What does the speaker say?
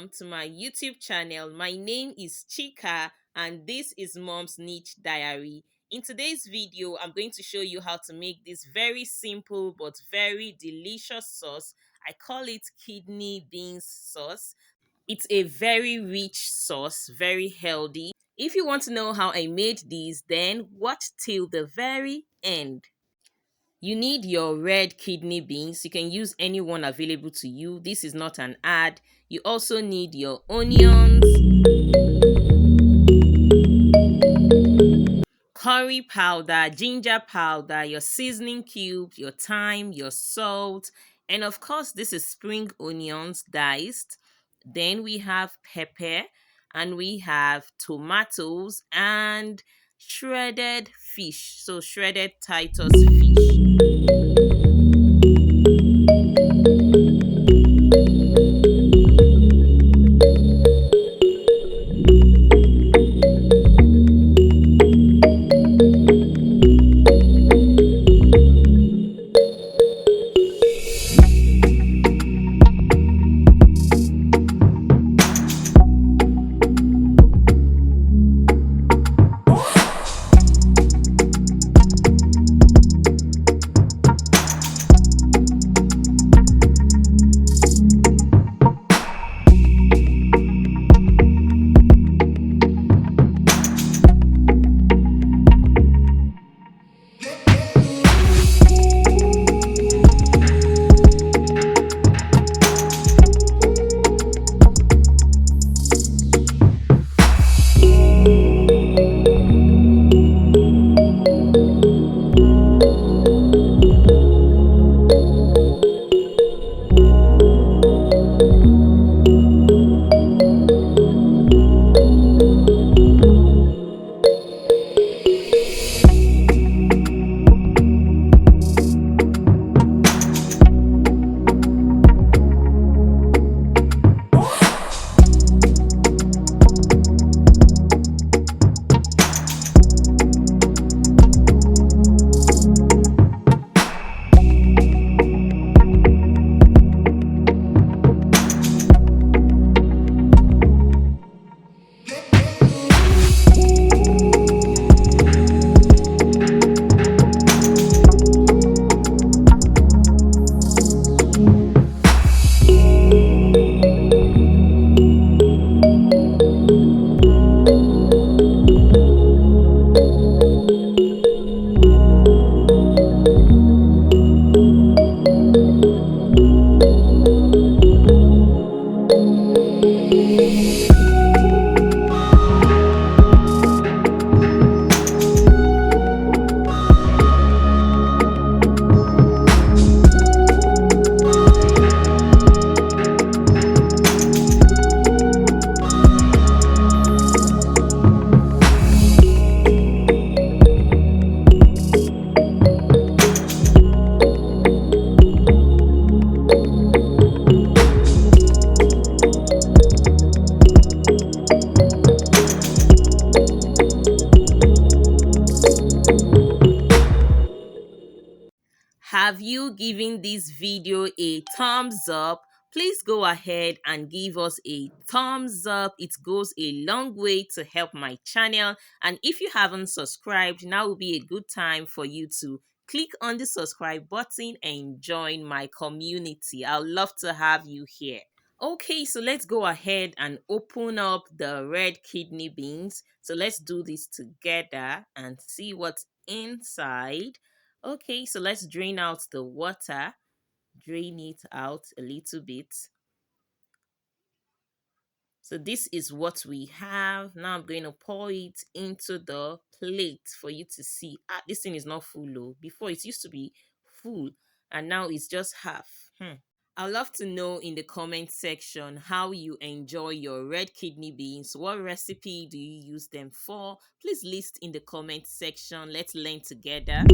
welcome to my YouTube channel. My name is Chika and this is Mom's Niche Diary. In today's video, I'm going to show you how to make this very simple but very delicious sauce. I call it kidney beans sauce. It's a very rich sauce, very healthy. If you want to know how I made these, then watch till the very end. You need your red kidney beans. You can use any one available to you. This is not an ad. You also need your onions, curry powder, ginger powder, your seasoning cubes, your thyme, your salt, and of course, this is spring onions diced. Then we have pepper, and we have tomatoes and shredded fish. So, shredded Titus fish. Have you given this video a thumbs up? Please go ahead and give us a thumbs up. It goes a long way to help my channel. And if you haven't subscribed, now will be a good time for you to click on the subscribe button and join my community. I'd love to have you here. Okay, so let's go ahead and open up the red kidney beans. So let's do this together and see what's inside. Okay, so let's drain out the water. Drain it out a little bit. So this is what we have. Now I'm going to pour it into the plate for you to see. This thing is not full though. Before it used to be full and now it's just half. I'd love to know in the comment section how you enjoy your red kidney beans. What recipe do you use them for? Please list in the comment section. Let's learn together.